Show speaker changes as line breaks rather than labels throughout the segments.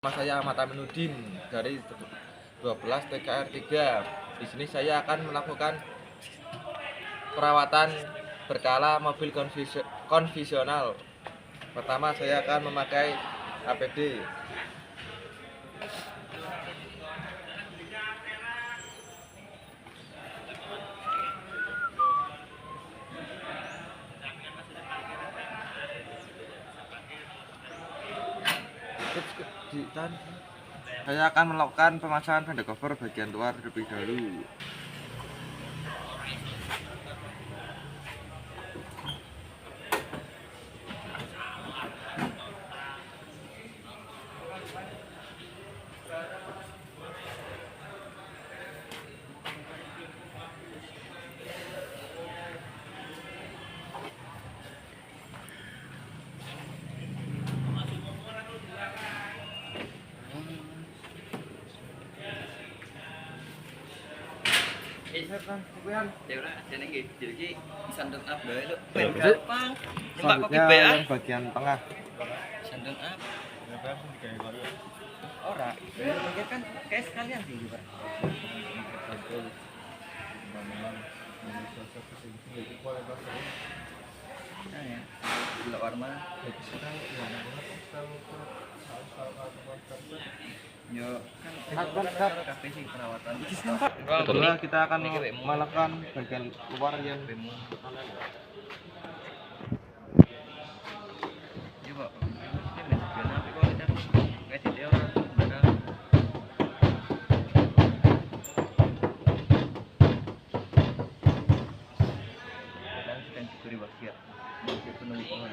Saya Ahmad Aminuddin dari 12 TKR 3. Di sini saya akan melakukan perawatan berkala mobil konvensional. Pertama saya akan memakai APD. Saya akan melakukan pemasangan fender cover bagian luar terlebih dahulu. Selanjutnya yang bagian tengah.
Ora, kan kayak sekalian sih Pak. Nah ya, gula warna. Yo, kan kafe sih perawatan.
Kedua kita akan melakukan bagian luar yang
Iya Pak. Ini apa kok kita kayak di orang bakal dan diberi wasiat untuk penuhi pohon.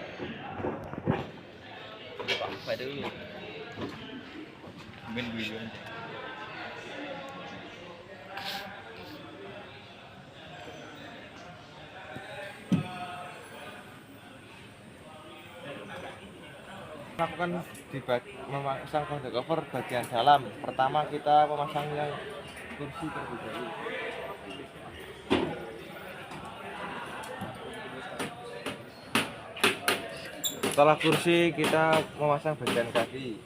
Pak dulu. Ben dulu aja.
lakukan memasang fender cover bagian dalam. Pertama kita memasang yang kursi terlebih dahulu. Setelah kursi kita memasang bagian kaki.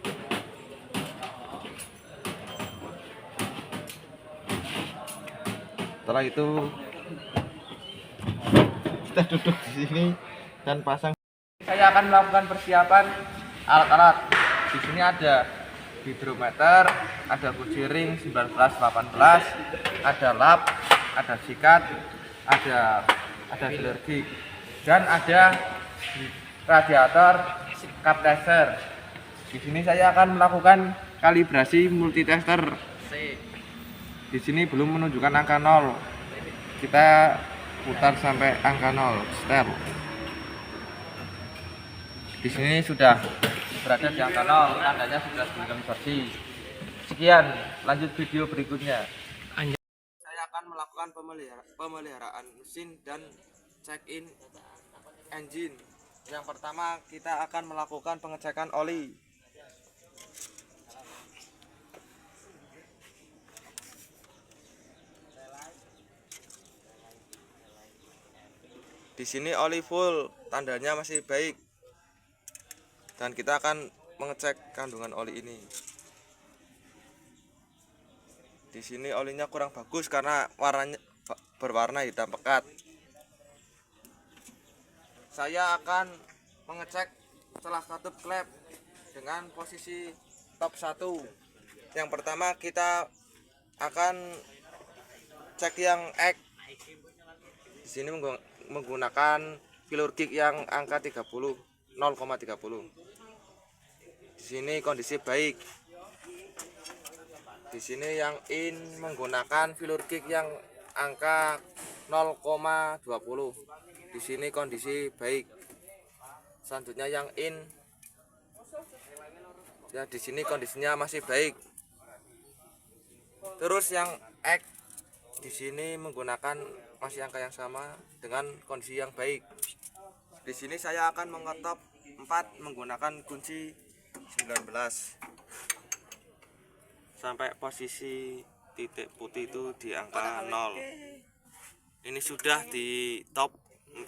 Setelah itu kita duduk di sini dan pasang. Saya akan melakukan persiapan alat-alat. Di sini ada hidrometer, ada kunci ring 1918, ada lap, ada sikat, ada filler gig, dan ada radiator cup tester. Di sini saya akan melakukan kalibrasi multitester. Di sini belum menunjukkan angka 0. Kita putar sampai angka 0, setel. Di sini sudah berada di angka 0, tandanya sudah dikonversi. Sekian, lanjut video berikutnya. Saya akan melakukan pemeliharaan mesin dan check-in engine. Yang pertama kita akan melakukan pengecekan oli. Di sini oli full, tandanya masih baik. Dan kita akan mengecek kandungan oli ini. Di sini olinya kurang bagus karena warnanya berwarna hitam pekat. Saya akan mengecek setelah katup klep dengan posisi top 1. Yang pertama kita akan cek yang X. Di sini menggunakan filler gig yang angka 30, 0,30. Di sini kondisi baik. Di sini yang in menggunakan filler gig yang angka 0,20. Di sini kondisi baik. Selanjutnya yang in, ya di sini kondisinya masih baik. Terus yang X di sini menggunakan masih angka yang sama dengan kondisi yang baik. Di sini saya akan mengetop 4 menggunakan kunci 19 sampai posisi titik putih itu di angka 0. Ini sudah di top 4.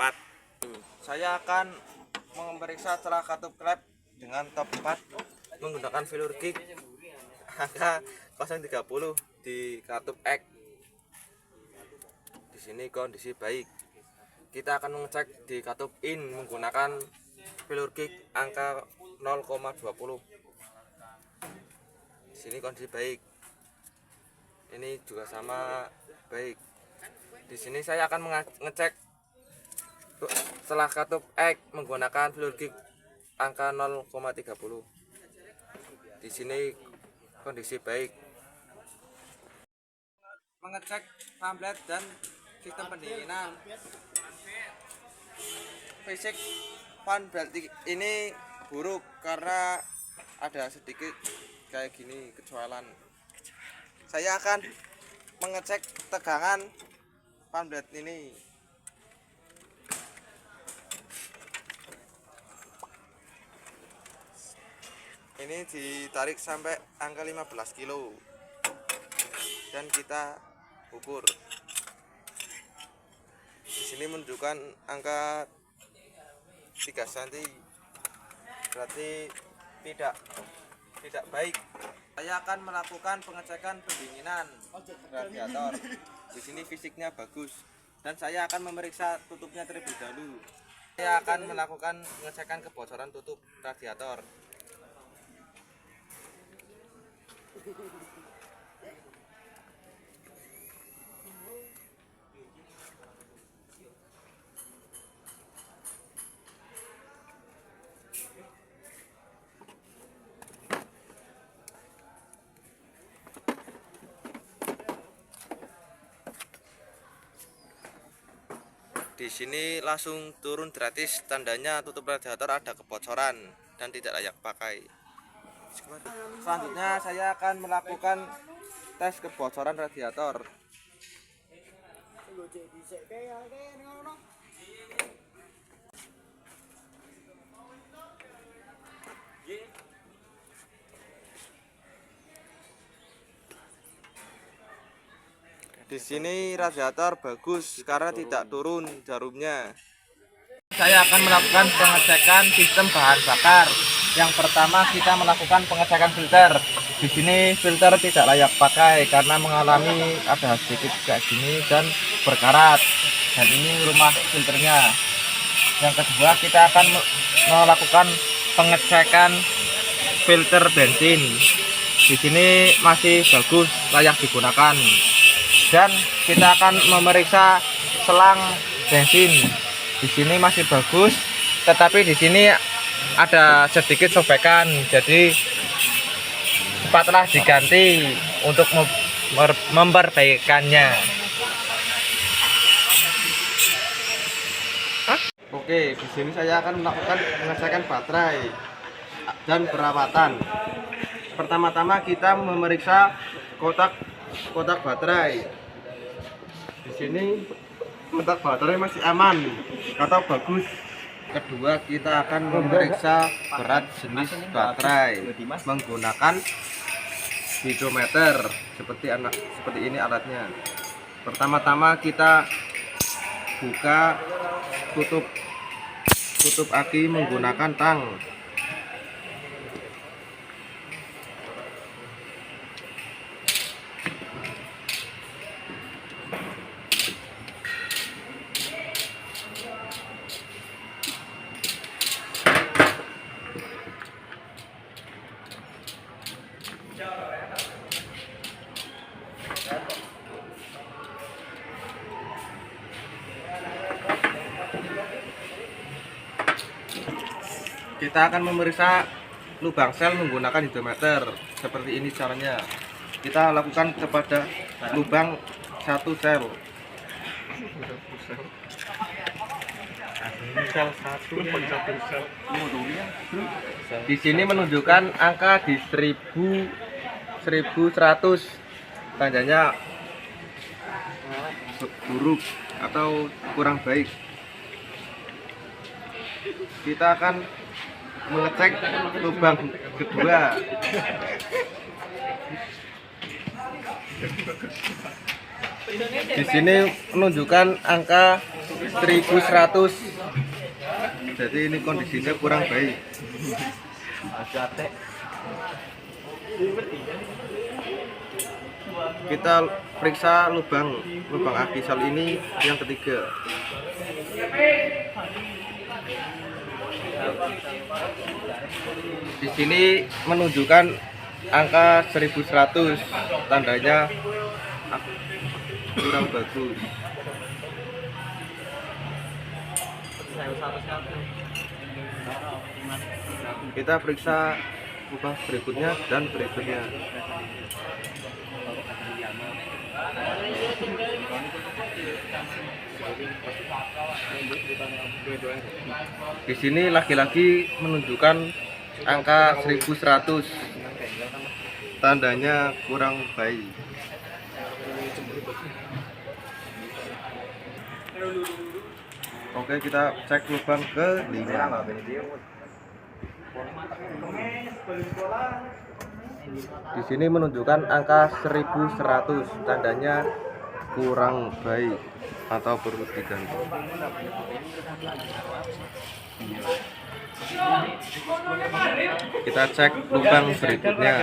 Saya akan memeriksa setelah katup klep dengan top 4 menggunakan filler gig angka 030 di katup X. Di sini kondisi baik. Kita akan mengecek di katup in menggunakan failure gauge angka 0,20. Di sini kondisi baik. Ini juga sama baik. Di sini saya akan mengecek setelah katup X menggunakan failure gauge angka 0,30. Di sini kondisi baik. Mengecek pamflet dan sistem pendinginan. Fisik pamflet ini buruk karena ada sedikit kayak gini kecualan. Saya akan mengecek tegangan pamflet ini. Ini ditarik sampai angka 15 kilo dan kita ukur. Di sini menunjukkan angka 3 cm, berarti tidak baik. Saya akan melakukan pengecekan pendinginan radiator. Di sini fisiknya bagus dan saya akan memeriksa tutupnya terlebih dahulu. Saya akan melakukan pengecekan kebocoran tutup radiator. Di sini langsung turun gratis tandanya tutup radiator ada kebocoran dan tidak layak pakai. Selanjutnya saya akan melakukan tes kebocoran radiator. Di sini radiator bagus karena tidak turun jarumnya. Saya akan melakukan pengecekan sistem bahan bakar. Yang pertama kita melakukan pengecekan filter. Di sini filter tidak layak pakai karena mengalami ada sedikit kayak gini dan berkarat. Dan ini rumah filternya. Yang kedua kita akan melakukan pengecekan filter bensin. Di sini masih bagus, layak digunakan. Dan kita akan memeriksa selang bensin. Di sini masih bagus, tetapi di sini ada sedikit sobekan, jadi cepatlah diganti untuk memperbaikannya. Oke, di sini saya akan melakukan pengecekan baterai dan perawatan. Pertama-tama kita memeriksa kotak baterai. Di sini kotak baterai masih aman atau bagus. Kedua kita akan memeriksa berat jenis baterai menggunakan hidrometer seperti ini alatnya. Pertama-tama kita buka tutup aki menggunakan tang. Kita akan memeriksa lubang sel menggunakan hidrometer. Seperti ini caranya. Kita lakukan kepada lubang 1 sel. Di sini menunjukkan angka di 1100. Tandanya buruk atau kurang baik. Kita akan mengecek lubang kedua. Di sini menunjukkan angka 1100. Jadi ini kondisinya kurang baik. Kita periksa lubang aki sal ini yang ketiga. Di sini menunjukkan angka 1100, tandanya kurang bagus. Kita periksa lubang berikutnya dan berikutnya. Di sini lagi-lagi menunjukkan angka 1100, tandanya kurang baik. Oke, kita cek lubang ke-5. Di sini menunjukkan angka 1100, tandanya kurang baik atau perlu diganti. Kita cek lubang berikutnya.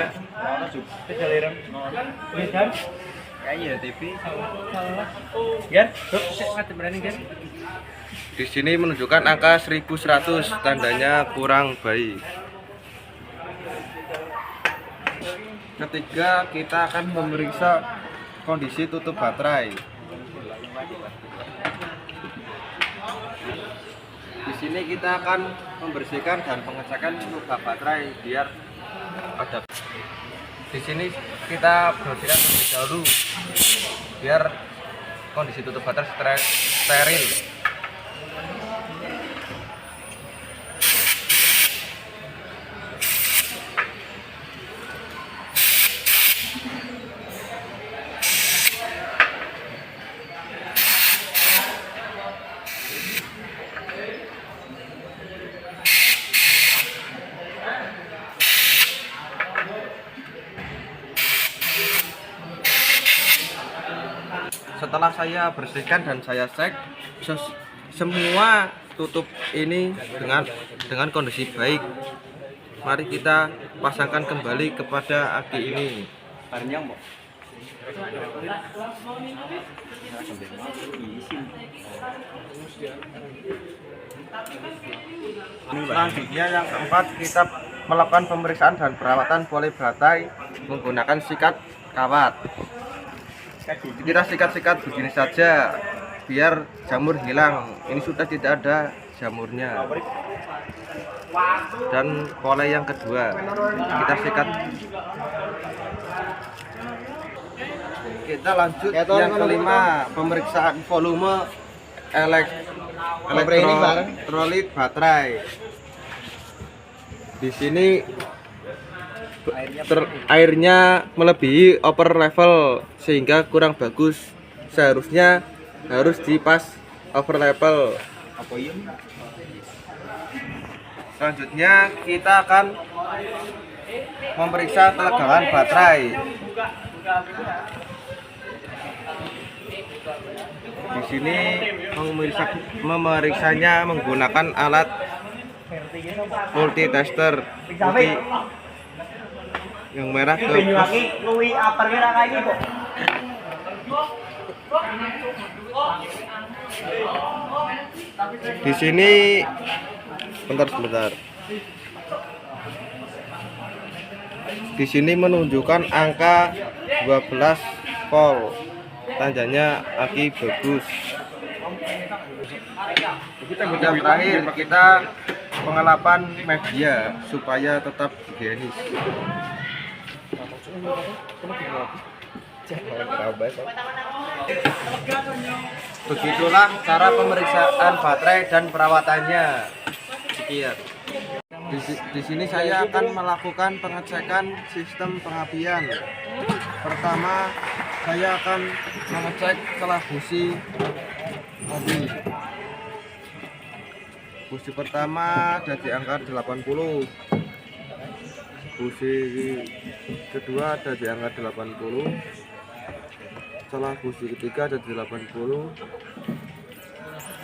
Di sini menunjukkan angka 1100, tandanya kurang baik. Ketiga, kita akan memeriksa kondisi tutup baterai. Di sini kita akan membersihkan dan pengecekan lubang baterai biar ada. Di sini kita bersihkan terlebih dahulu biar kondisi tutup baterai steril. Setelah saya bersihkan dan saya cek, semua tutup ini dengan kondisi baik. Mari kita pasangkan kembali kepada aki ini. Selanjutnya yang keempat, kita melakukan pemeriksaan dan perawatan poli baterai menggunakan sikat kawat. Kita sikat-sikat begini saja biar jamur hilang. Ini sudah tidak ada jamurnya. Dan poli yang kedua kita sikat. Kita lanjut yang kelima, pemeriksaan volume elektrolit baterai. Di sini airnya melebihi upper level sehingga kurang bagus. Seharusnya harus dipas upper level. Selanjutnya kita akan memeriksa tegangan baterai. Di sini memeriksanya menggunakan alat multitester yang merah ke di sini sebentar. Di sini menunjukkan angka 12 volt. Tandanya aki bagus. Yang terakhir kita pengelapan media supaya tetap higienis. Begitulah cara pemeriksaan baterai dan perawatannya. Sekian. Di sini saya akan melakukan pengecekan sistem pengapian. Pertama, saya akan mengecek setelah busi mobil. Busi pertama ada di angka 80. Busi kedua ada di angka 80. Setelah busi ketiga ada di 80.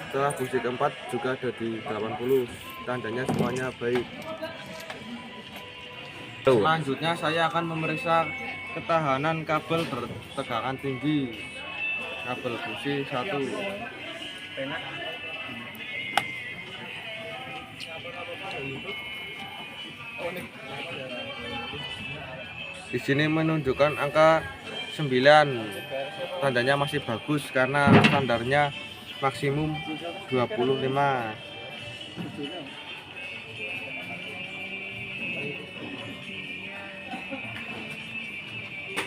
Setelah busi keempat juga ada di 80. Tandanya semuanya baik. Selanjutnya saya akan memeriksa ketahanan kabel bertegangan tinggi. Kabel busi 1. Di sini menunjukkan angka 9. Tandanya masih bagus karena standarnya maksimum 25.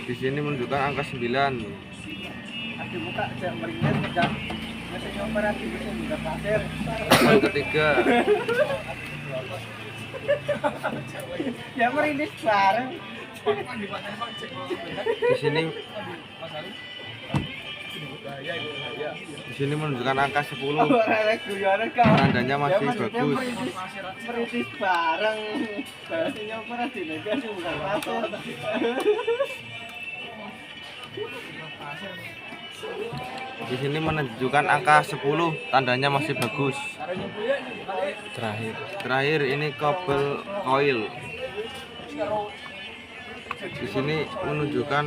Di sini menunjukkan angka 9. Yang ketiga.
Ya merindis bareng.
Di sini menunjukkan angka 10. Tandanya masih bagus.
Merindis bareng. Bahasanya pernah dinegasi bukan pasir.
Di sini menunjukkan angka 10, tandanya masih bagus. Terakhir ini kabel coil. Di sini menunjukkan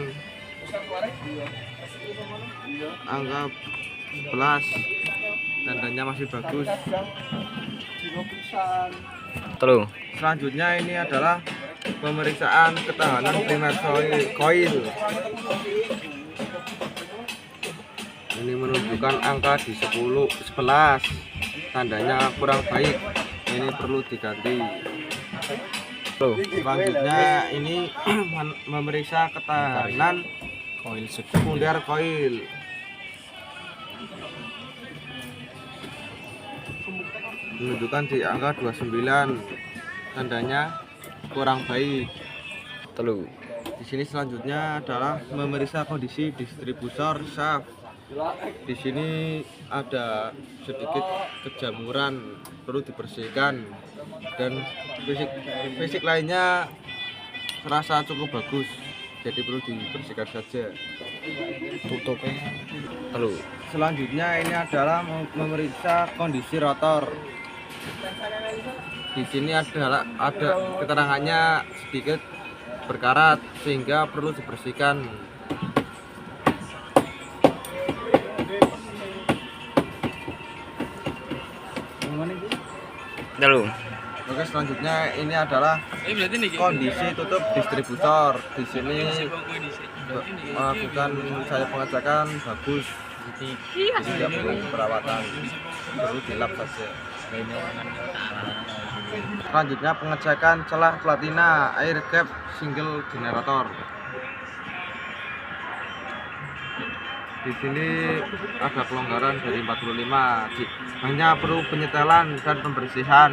angka 11, tandanya masih bagus. Selanjutnya ini adalah pemeriksaan ketahanan primer coil. Ini menunjukkan angka di 11, tandanya kurang baik, ini perlu diganti. Selanjutnya ini memeriksa ketahanan sekunder coil. Menunjukkan di angka 29, tandanya kurang baik. Di sini selanjutnya adalah memeriksa kondisi distributor shaft. Di sini ada sedikit kejamuran, perlu dibersihkan, dan fisik lainnya terasa cukup bagus, jadi perlu dibersihkan saja. Selanjutnya ini adalah memeriksa kondisi rotor. Di sini ada keterangannya sedikit berkarat sehingga perlu dibersihkan. Oke, selanjutnya ini adalah kondisi tutup distributor. Di sini melakukan saya pengecekan bagus, tidak perlu perawatan, perlu dilap saja. Selanjutnya pengecekan celah platina air gap single generator. Di sini ada kelonggaran dari 45, hanya perlu penyetelan dan pembersihan.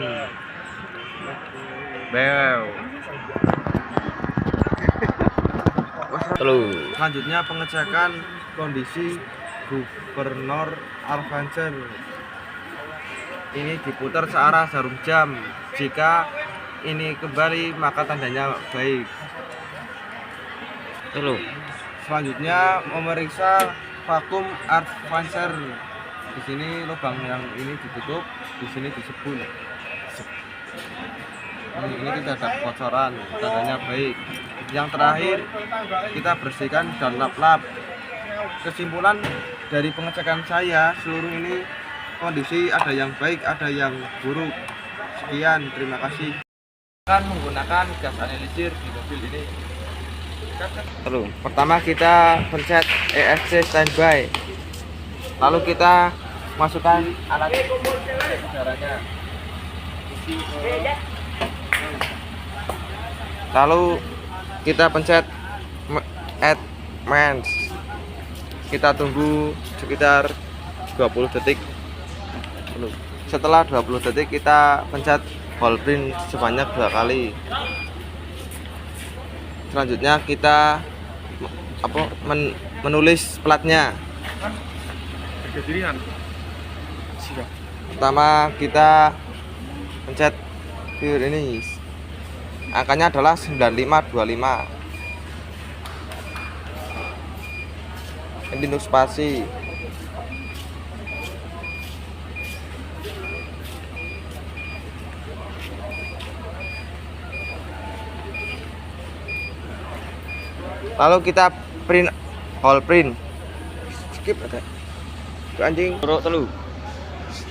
Selanjutnya pengecekan kondisi gubernur Alvancer. Ini diputar searah jarum jam. Jika ini kembali maka tandanya baik. Selanjutnya memeriksa vakum Alvancer. Di sini lubang yang ini ditutup, di sini disebul. Ini tidak ada kebocoran, tandanya baik. Yang terakhir kita bersihkan dan lap-lap. Kesimpulan dari pengecekan saya, seluruh ini kondisi ada yang baik, ada yang buruk. Sekian, terima kasih. Akan menggunakan gas analisir di mobil ini. Pertama kita pencet ESC standby. Lalu kita masukkan alat cek udaranya. Lalu kita pencet add mains. Kita tunggu sekitar 20 detik. Setelah 20 detik kita pencet ball pin sebanyak 2 kali. Selanjutnya kita menulis platnya. Pertama kita pencet pure ini. Angkanya adalah 9525. Ini untuk spasi. Lalu kita print hole print. Skip ada. Anjing.
Telu.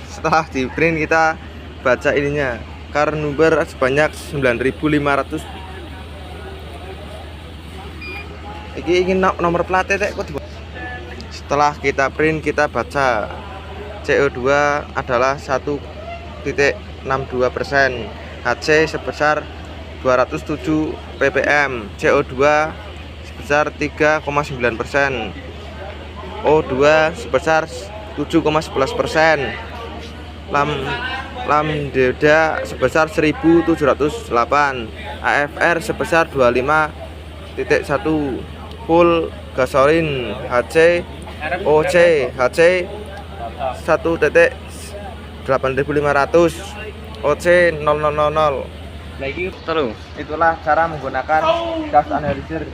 Setelah di print kita baca ininya. Car number sebanyak 9.500. Iki ingin nomor platnya kok. Setelah kita print kita baca CO2 adalah 1,62%, HC sebesar 207 ppm, CO2 sebesar 3,9%, O2 sebesar 7,11%, lambda sebesar 1708, AFR sebesar 25,1, full gasolin HC OC HC 1,8500, OC 0000.
Lagi telu.
Itulah cara menggunakan gas analyzer.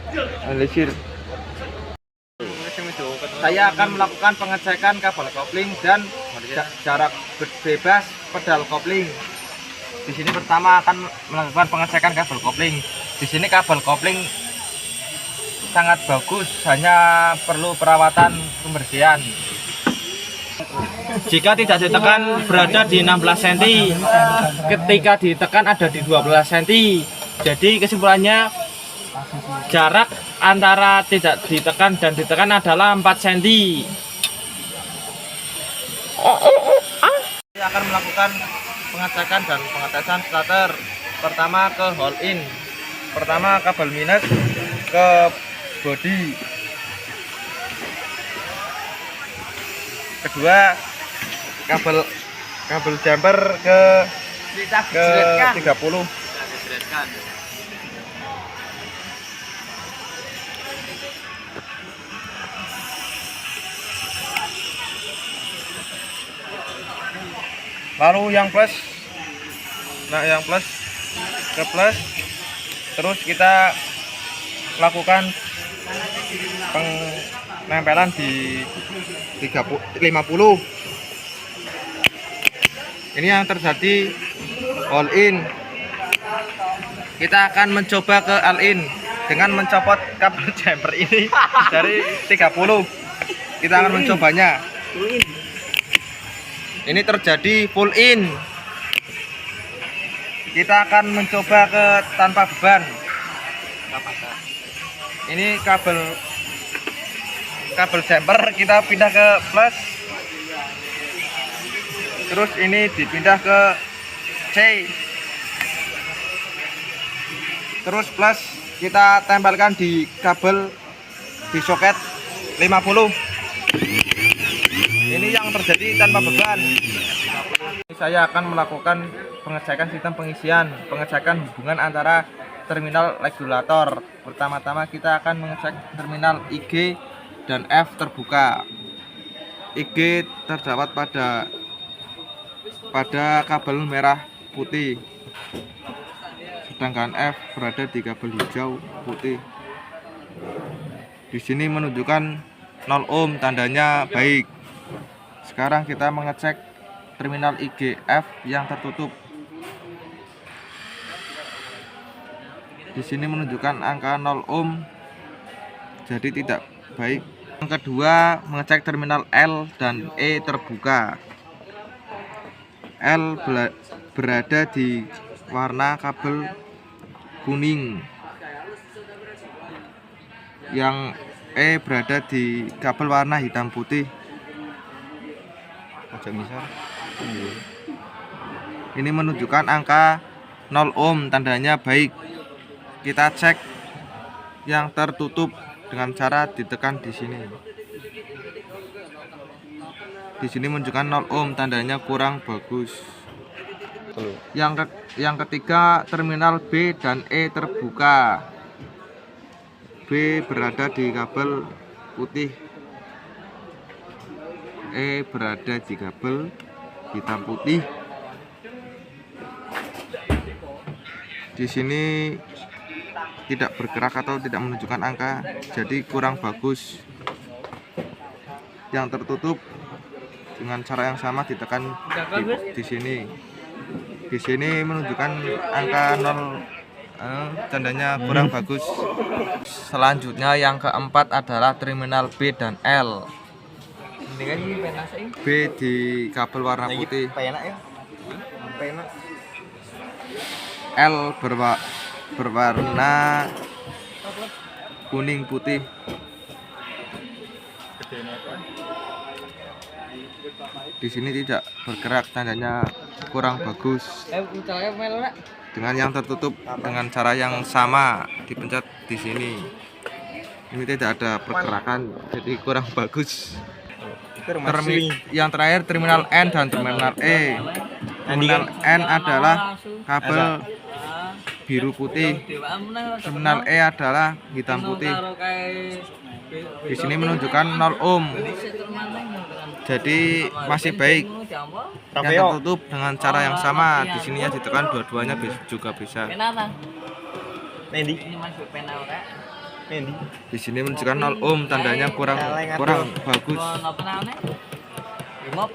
Saya akan melakukan pengecekan kabel kopling dan jarak bebas pedal kopling. Di sini pertama akan melakukan pengecekan kabel kopling. Di sini kabel kopling sangat bagus, hanya perlu perawatan pembersihan. Jika tidak ditekan berada di 16 cm, ketika ditekan ada di 12 cm. Jadi kesimpulannya jarak antara tidak ditekan dan ditekan adalah 4 cm. Saya akan melakukan pengecekan dan pengetesan starter. Pertama ke hole in. Pertama kabel minus ke body. Kedua kabel jumper ke 30. Lalu yang plus, yang plus ke plus, terus kita lakukan penempelan di 50. Ini yang terjadi all in. Kita akan mencoba ke all in dengan mencopot kabel jumper ini dari 30. Kita akan mencobanya. Ini terjadi full in. Kita akan mencoba ke tanpa beban. Ini kabel jumper kita pindah ke plus, terus ini dipindah ke C, terus plus kita tempelkan di kabel di soket 50. Ini yang terjadi tanpa beban. Saya akan melakukan pengecekan sistem pengecekan hubungan antara terminal regulator. Pertama-tama kita akan mengecek terminal IG dan F terbuka. IG terdapat pada kabel merah putih, sedangkan F berada di kabel hijau putih. Di sini menunjukkan 0 ohm, tandanya baik. Sekarang kita mengecek terminal IGF yang tertutup. Di sini menunjukkan angka 0 ohm, jadi tidak baik. Yang kedua, mengecek terminal L dan E terbuka. L berada di warna kabel kuning, yang E berada di kabel warna hitam putih. Ini menunjukkan angka 0 ohm, tandanya baik. Kita cek yang tertutup dengan cara ditekan di sini. Di sini menunjukkan 0 ohm, tandanya kurang bagus. Yang ketiga, terminal B dan E terbuka. B berada di kabel putih, E berada di kabel hitam putih. Di sini tidak bergerak atau tidak menunjukkan angka, jadi kurang bagus. Yang tertutup dengan cara yang sama ditekan di sini. Di sini menunjukkan angka 0 tandanya kurang bagus. Selanjutnya yang keempat adalah terminal B dan L.
Ini kan ini pena sih.
B di kabel warna putih,
Penak ya. Penak.
L berwarna kuning putih. Di sini tidak bergerak, tandanya kurang bagus.
Misalnya melo nak.
Dengan yang tertutup dengan cara yang sama, dipencet di sini. Ini tidak ada pergerakan, jadi kurang bagus. Yang terakhir terminal N dan terminal E. Terminal N adalah kabel biru putih, terminal E adalah hitam putih. Di sini menunjukkan 0 ohm. Jadi masih baik. Yang tertutup dengan cara yang sama, di sininya ditekan dua-duanya juga bisa.
Nendi.
Ini masuk pena ora.
Nendi.
Di sini menunjukkan 0 ohm, tandanya kurang bagus.
Apa namanya? Remote.